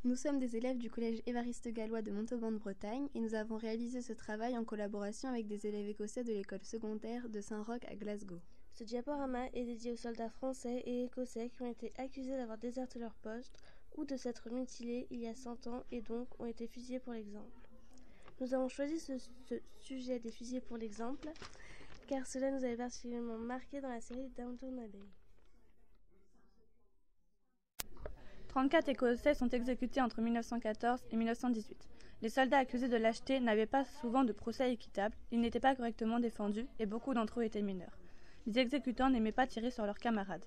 Nous sommes des élèves du collège Évariste Gallois de Montauban de Bretagne et nous avons réalisé ce travail en collaboration avec des élèves écossais de l'école secondaire de Saint-Roch à Glasgow. Ce diaporama est dédié aux soldats français et écossais qui ont été accusés d'avoir déserté leur poste ou de s'être mutilés il y a 100 ans et donc ont été fusillés pour l'exemple. Nous avons choisi ce sujet des fusillés pour l'exemple car cela nous avait particulièrement marqué dans la série Downton Abbey. 34 Écossais sont exécutés entre 1914 et 1918. Les soldats accusés de lâcheté n'avaient pas souvent de procès équitable, ils n'étaient pas correctement défendus et beaucoup d'entre eux étaient mineurs. Les exécutants n'aimaient pas tirer sur leurs camarades.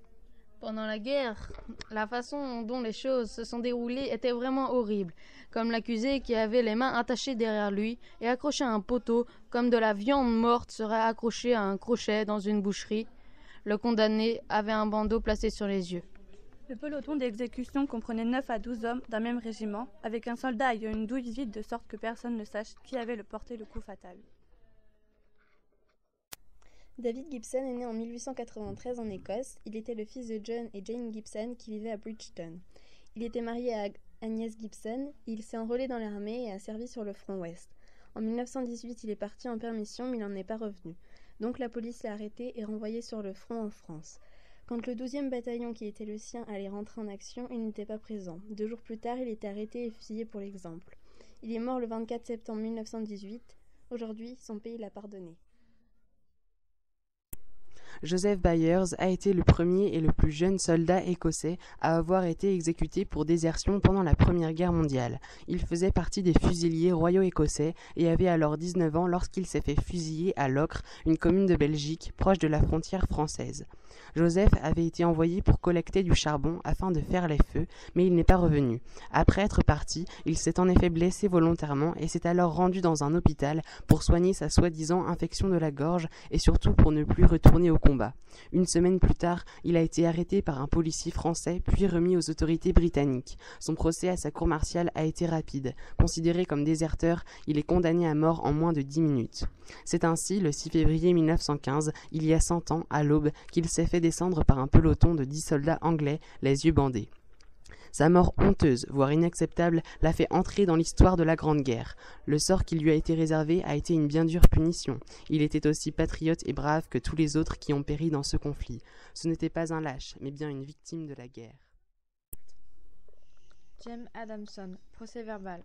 Pendant la guerre, la façon dont les choses se sont déroulées était vraiment horrible, comme l'accusé qui avait les mains attachées derrière lui et accroché à un poteau, comme de la viande morte serait accrochée à un crochet dans une boucherie. Le condamné avait un bandeau placé sur les yeux. Le peloton d'exécution comprenait 9 à 12 hommes d'un même régiment, avec un soldat ayant une douille vide de sorte que personne ne sache qui avait porté le coup fatal. David Gibson est né en 1893 en Écosse. Il était le fils de John et Jane Gibson qui vivaient à Bridgeton. Il était marié à Agnès Gibson. Il s'est enrôlé dans l'armée et a servi sur le front ouest. En 1918, il est parti en permission mais il n'en est pas revenu. Donc la police l'a arrêté et renvoyé sur le front en France. Quand le 12e bataillon qui était le sien allait rentrer en action, il n'était pas présent. 2 jours plus tard, il était arrêté et fusillé pour l'exemple. Il est mort le 24 septembre 1918. Aujourd'hui, son pays l'a pardonné. Joseph Byers a été le premier et le plus jeune soldat écossais à avoir été exécuté pour désertion pendant la Première Guerre mondiale. Il faisait partie des fusiliers royaux écossais et avait alors 19 ans lorsqu'il s'est fait fusiller à Locre, une commune de Belgique proche de la frontière française. Joseph avait été envoyé pour collecter du charbon afin de faire les feux, mais il n'est pas revenu. Après être parti, il s'est en effet blessé volontairement et s'est alors rendu dans un hôpital pour soigner sa soi-disant infection de la gorge et surtout pour ne plus retourner au combat. Une semaine plus tard, il a été arrêté par un policier français puis remis aux autorités britanniques. Son procès à sa cour martiale a été rapide. Considéré comme déserteur, il est condamné à mort en moins de 10 minutes. C'est ainsi, le 6 février 1915, il y a 100 ans, à l'aube, qu'il s'est fait descendre par un peloton de 10 soldats anglais, les yeux bandés. Sa mort honteuse, voire inacceptable, l'a fait entrer dans l'histoire de la Grande Guerre. Le sort qui lui a été réservé a été une bien dure punition. Il était aussi patriote et brave que tous les autres qui ont péri dans ce conflit. Ce n'était pas un lâche, mais bien une victime de la guerre. James Adamson, procès verbal.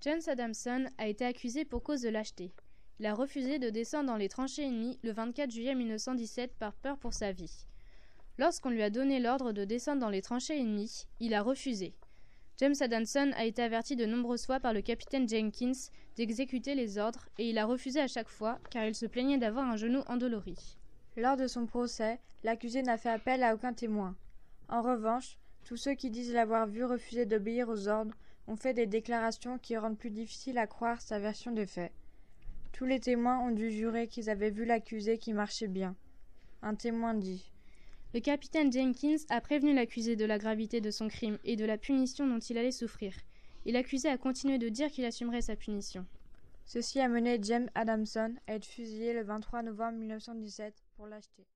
James Adamson a été accusé pour cause de lâcheté. Il a refusé de descendre dans les tranchées ennemies le 24 juillet 1917 par peur pour sa vie. Lorsqu'on lui a donné l'ordre de descendre dans les tranchées ennemies, il a refusé. James Adamson a été averti de nombreuses fois par le capitaine Jenkins d'exécuter les ordres et il a refusé à chaque fois car il se plaignait d'avoir un genou endolori. Lors de son procès, l'accusé n'a fait appel à aucun témoin. En revanche, tous ceux qui disent l'avoir vu refuser d'obéir aux ordres ont fait des déclarations qui rendent plus difficile à croire sa version des faits. Tous les témoins ont dû jurer qu'ils avaient vu l'accusé qui marchait bien. Un témoin dit: Le capitaine Jenkins a prévenu l'accusé de la gravité de son crime et de la punition dont il allait souffrir. Et l'accusé a continué de dire qu'il assumerait sa punition. Ceci a mené James Adamson à être fusillé le 23 novembre 1917 pour lâcheté.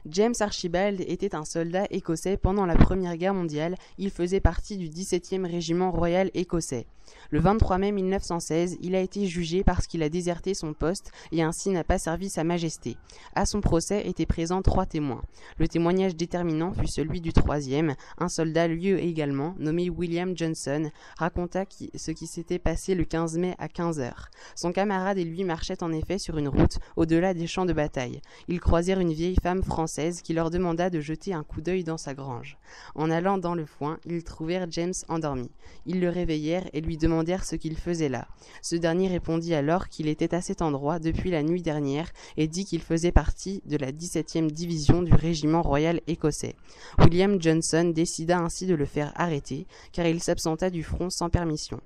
James Archibald était un soldat écossais pendant la Première Guerre mondiale. Il faisait partie du 17e régiment royal écossais. Le 23 mai 1916, il a été jugé parce qu'il a déserté son poste et ainsi n'a pas servi Sa Majesté. À son procès étaient présents 3 témoins. Le témoignage déterminant fut celui du 3e. Un soldat, lui également, nommé William Johnson, raconta ce qui s'était passé le 15 mai à 15h. Son camarade et lui marchaient en effet sur une route au-delà des champs de bataille. Ils croisèrent une vieille femme française qui leur demanda de jeter un coup d'œil dans sa grange. En allant dans le foin, ils trouvèrent James endormi. Ils le réveillèrent et lui demandèrent ce qu'il faisait là. Ce dernier répondit alors qu'il était à cet endroit depuis la nuit dernière et dit qu'il faisait partie de la 17e division du régiment royal écossais. William Johnson décida ainsi de le faire arrêter car il s'absenta du front sans permission.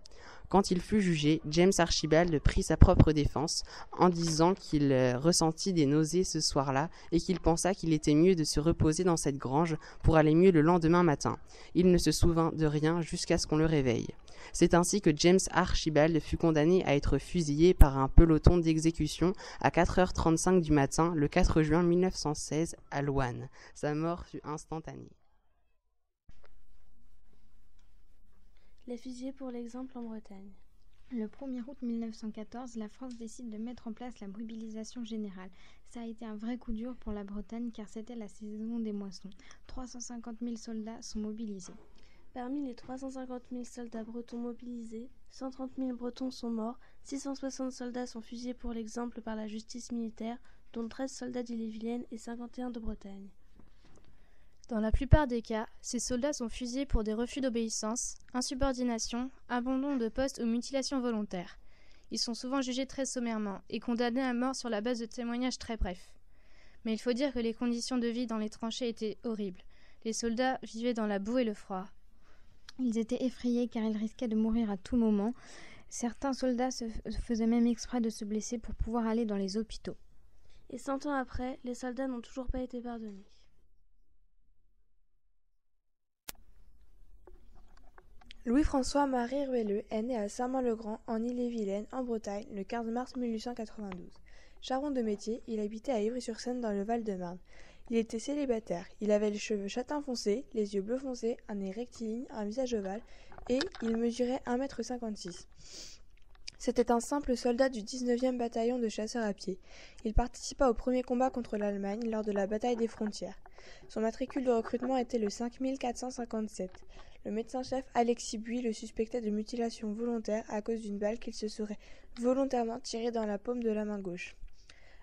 Quand il fut jugé, James Archibald prit sa propre défense en disant qu'il ressentit des nausées ce soir-là et qu'il pensa qu'il était mieux de se reposer dans cette grange pour aller mieux le lendemain matin. Il ne se souvint de rien jusqu'à ce qu'on le réveille. C'est ainsi que James Archibald fut condamné à être fusillé par un peloton d'exécution à 4h35 du matin le 4 juin 1916 à Loane. Sa mort fut instantanée. Les fusillés pour l'exemple en Bretagne. Le 1er août 1914, la France décide de mettre en place la mobilisation générale. Ça a été un vrai coup dur pour la Bretagne car c'était la saison des moissons. 350 000 soldats sont mobilisés. Parmi les 350 000 soldats bretons mobilisés, 130 000 Bretons sont morts, 660 soldats sont fusillés pour l'exemple par la justice militaire, dont 13 soldats d'Ille-et-Vilaine et 51 de Bretagne. Dans la plupart des cas, ces soldats sont fusillés pour des refus d'obéissance, insubordination, abandon de poste ou mutilation volontaire. Ils sont souvent jugés très sommairement et condamnés à mort sur la base de témoignages très brefs. Mais il faut dire que les conditions de vie dans les tranchées étaient horribles. Les soldats vivaient dans la boue et le froid. Ils étaient effrayés car ils risquaient de mourir à tout moment. Certains soldats se faisaient même exprès de se blesser pour pouvoir aller dans les hôpitaux. Et 100 ans après, les soldats n'ont toujours pas été pardonnés. Louis-François-Marie Ruelleux est né à Saint-Maur-le-Grand, en Ille-et-Vilaine, en Bretagne, le 15 mars 1892. Charron de métier, il habitait à Ivry-sur-Seine dans le Val-de-Marne. Il était célibataire, il avait les cheveux châtain foncé, les yeux bleu foncé, un nez rectiligne, un visage ovale, et il mesurait 1,56 m. C'était un simple soldat du 19e bataillon de chasseurs à pied. Il participa au premier combat contre l'Allemagne lors de la bataille des frontières. Son matricule de recrutement était le 5457. Le médecin-chef Alexis Buis le suspectait de mutilation volontaire à cause d'une balle qu'il se serait volontairement tirée dans la paume de la main gauche.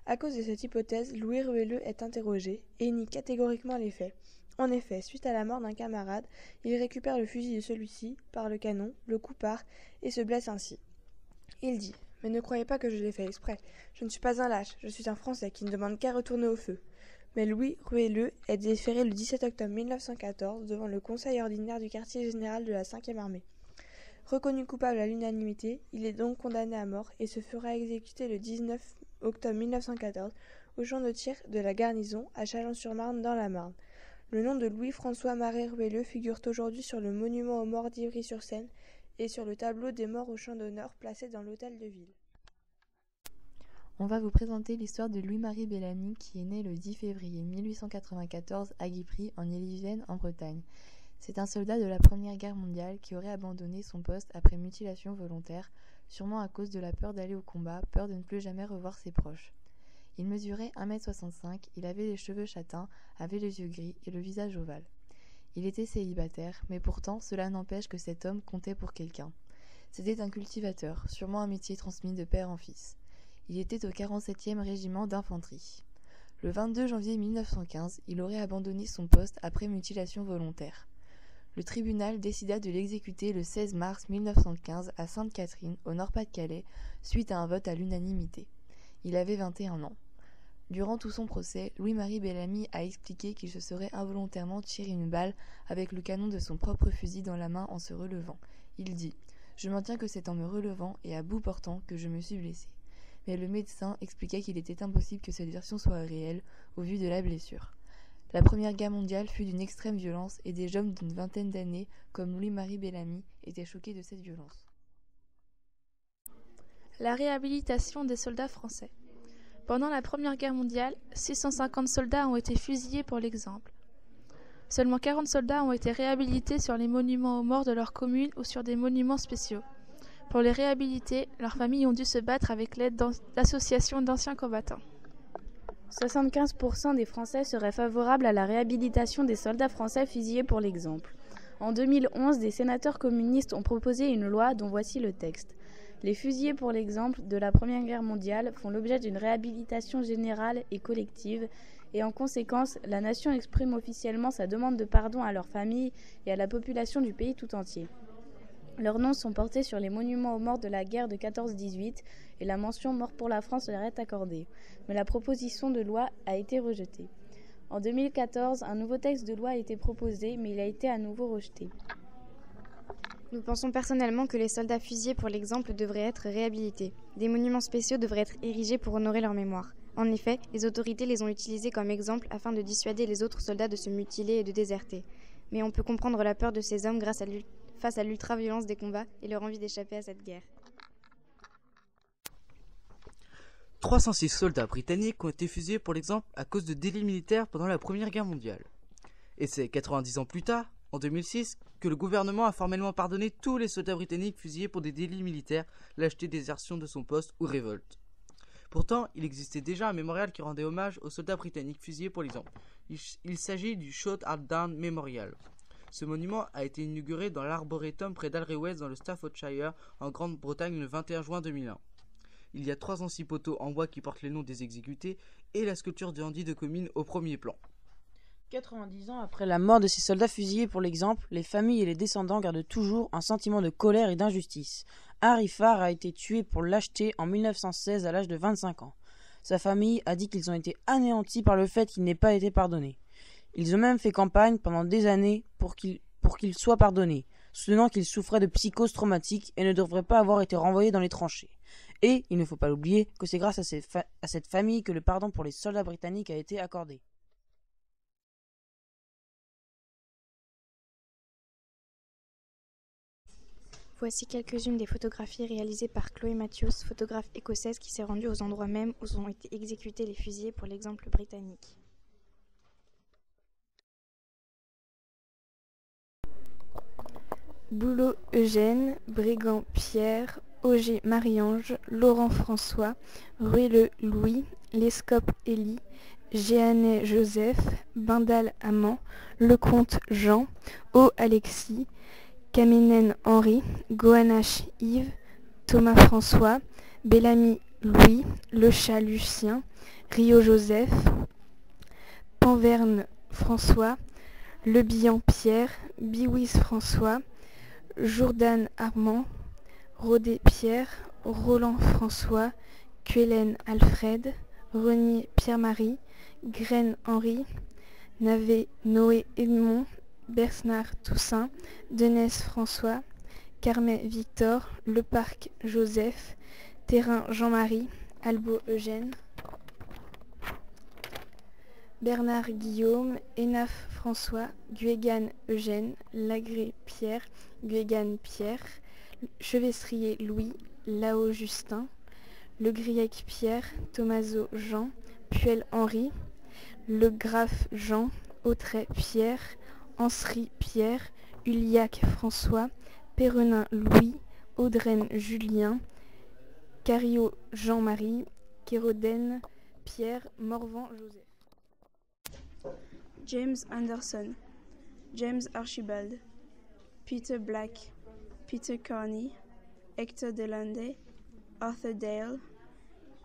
À cause de cette hypothèse, Louis Ruelleux est interrogé et nie catégoriquement les faits. En effet, suite à la mort d'un camarade, il récupère le fusil de celui-ci par le canon, le coup part et se blesse ainsi. Il dit « Mais ne croyez pas que je l'ai fait exprès. Je ne suis pas un lâche, je suis un Français qui ne demande qu'à retourner au feu. » Mais Louis Ruelleux est déféré le 17 octobre 1914 devant le conseil ordinaire du quartier général de la 5e armée. Reconnu coupable à l'unanimité, il est donc condamné à mort et se fera exécuter le 19 octobre 1914 au champ de tir de la garnison à Chalon-sur-Marne dans la Marne. Le nom de Louis-François-Marie Ruelleux figure aujourd'hui sur le monument aux morts d'Ivry-sur-Seine et sur le tableau des morts au champ d'honneur placé dans l'hôtel de ville. On va vous présenter l'histoire de Louis-Marie Bellamy qui est né le 10 février 1894 à Guipry en Ille-et-Vilaine en Bretagne. C'est un soldat de la Première Guerre mondiale qui aurait abandonné son poste après mutilation volontaire, sûrement à cause de la peur d'aller au combat, peur de ne plus jamais revoir ses proches. Il mesurait 1,65 m, il avait les cheveux châtains, avait les yeux gris et le visage ovale. Il était célibataire, mais pourtant cela n'empêche que cet homme comptait pour quelqu'un. C'était un cultivateur, sûrement un métier transmis de père en fils. Il était au 47e régiment d'infanterie. Le 22 janvier 1915, il aurait abandonné son poste après mutilation volontaire. Le tribunal décida de l'exécuter le 16 mars 1915 à Sainte-Catherine, au Nord-Pas-de-Calais, suite à un vote à l'unanimité. Il avait 21 ans. Durant tout son procès, Louis-Marie Bellamy a expliqué qu'il se serait involontairement tiré une balle avec le canon de son propre fusil dans la main en se relevant. Il dit « Je maintiens que c'est en me relevant et à bout portant que je me suis blessé. » Mais le médecin expliquait qu'il était impossible que cette version soit réelle au vu de la blessure. La Première Guerre mondiale fut d'une extrême violence et des hommes d'une vingtaine d'années, comme Louis-Marie Bellamy, étaient choqués de cette violence. La réhabilitation des soldats français. Pendant la Première Guerre mondiale, 650 soldats ont été fusillés pour l'exemple. Seulement 40 soldats ont été réhabilités sur les monuments aux morts de leur commune ou sur des monuments spéciaux. Pour les réhabiliter, leurs familles ont dû se battre avec l'aide d'associations d'anciens combattants. 75% des Français seraient favorables à la réhabilitation des soldats français fusillés pour l'exemple. En 2011, des sénateurs communistes ont proposé une loi dont voici le texte. Les fusillés pour l'exemple de la Première Guerre mondiale font l'objet d'une réhabilitation générale et collective et en conséquence, la nation exprime officiellement sa demande de pardon à leurs familles et à la population du pays tout entier. Leurs noms sont portés sur les monuments aux morts de la guerre de 14-18 et la mention « Mort pour la France » leur est accordée. Mais la proposition de loi a été rejetée. En 2014, un nouveau texte de loi a été proposé, mais il a été à nouveau rejeté. Nous pensons personnellement que les soldats fusillés pour l'exemple devraient être réhabilités. Des monuments spéciaux devraient être érigés pour honorer leur mémoire. En effet, les autorités les ont utilisés comme exemple afin de dissuader les autres soldats de se mutiler et de déserter. Mais on peut comprendre la peur de ces hommes face à l'ultra-violence des combats et leur envie d'échapper à cette guerre. 306 soldats britanniques ont été fusillés pour l'exemple à cause de délits militaires pendant la Première Guerre mondiale. Et c'est 90 ans plus tard en 2006 que le gouvernement a formellement pardonné tous les soldats britanniques fusillés pour des délits militaires, lâcheté, désertion de son poste ou révolte. Pourtant, il existait déjà un mémorial qui rendait hommage aux soldats britanniques fusillés pour l'exemple. Il s'agit du Shoot Art Down Memorial. Ce monument a été inauguré dans l'Arboretum près d'Alre West dans le Staffordshire en Grande-Bretagne le 21 juin 2001. Il y a 306 poteaux en bois qui portent les noms des exécutés et la sculpture de Andy de Comines au premier plan. 90 ans après la mort de ces soldats fusillés pour l'exemple, les familles et les descendants gardent toujours un sentiment de colère et d'injustice. Harry Farr a été tué pour lâcheté en 1916 à l'âge de 25 ans. Sa famille a dit qu'ils ont été anéantis par le fait qu'il n'ait pas été pardonné. Ils ont même fait campagne pendant des années pour qu'il soit pardonné, soutenant qu'il souffrait de psychose traumatique et ne devrait pas avoir été renvoyé dans les tranchées. Et, il ne faut pas l'oublier, que c'est grâce à cette famille que le pardon pour les soldats britanniques a été accordé. Voici quelques-unes des photographies réalisées par Chloé Matthews, photographe écossaise qui s'est rendue aux endroits mêmes où ont été exécutés les fusillés pour l'exemple britannique. Boulot Eugène, Brigand Pierre, Auger Marie-Ange, Laurent François, Ruelleux Louis, Lescope Élie, Géanet Joseph, Bindal Amand, Lecomte Jean, O Alexis, Kamenen Henri, Goanache Yves, Thomas François, Bellamy Louis, Lechat Lucien, Rio Joseph, Panverne François, Lebihan Pierre, Biwis François, Jourdan Armand, Rodet Pierre, Roland François, Quellen Alfred, Renier Pierre-Marie, Graine Henri, Navet Noé Edmond, Bernard Toussaint, Denès François, Carmet Victor, Leparc Joseph, Terrain Jean-Marie, Albo Eugène, Bernard Guillaume, Enaf François, Guégan Eugène, Lagré Pierre, Guégan Pierre, Chevestrier Louis, Lao Justin, Le Griec Pierre, Tomaso Jean, Puel Henri, Le Graff Jean, Autray Pierre, Ansery Pierre, Uliac François, Perrenin Louis, Audren Julien, Cario Jean-Marie, Kéroden Pierre, Morvan Joseph. James Anderson, James Archibald, Peter Black, Peter Carney, Hector Delande, Arthur Dale,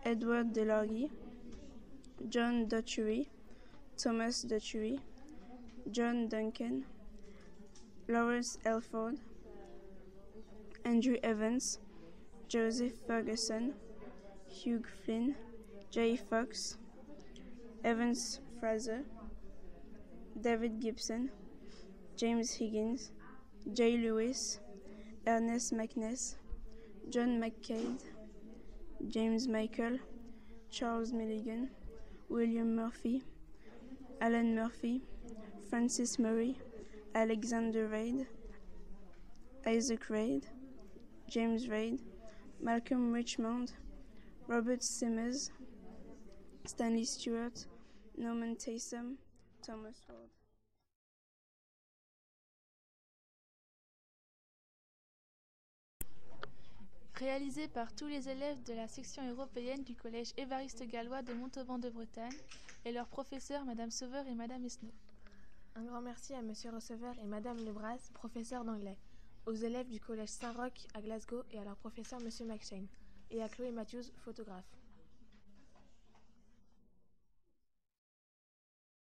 Edward Delorgy, John Dutchery, Thomas Dutchery, John Duncan, Lawrence Elford, Andrew Evans, Joseph Ferguson, Hugh Flynn, Jay Fox, Evans Fraser, David Gibson, James Higgins, Jay Lewis, Ernest McNess, John McCaid, James Michael, Charles Milligan, William Murphy, Alan Murphy, Francis Murray, Alexander Reid, Isaac Reid, James Reid, Malcolm Richmond, Robert Simmers, Stanley Stewart, Norman Taysom, Thomas Ward. Réalisé par tous les élèves de la section européenne du collège Évariste Gallois de Montauban de Bretagne et leurs professeurs Madame Sauveur et Madame Esnault. Un grand merci à Monsieur Receveur et Madame Lebras, professeurs d'anglais, aux élèves du collège Saint-Roch à Glasgow et à leur professeur Monsieur McShane, et à Chloé Matthews, photographe.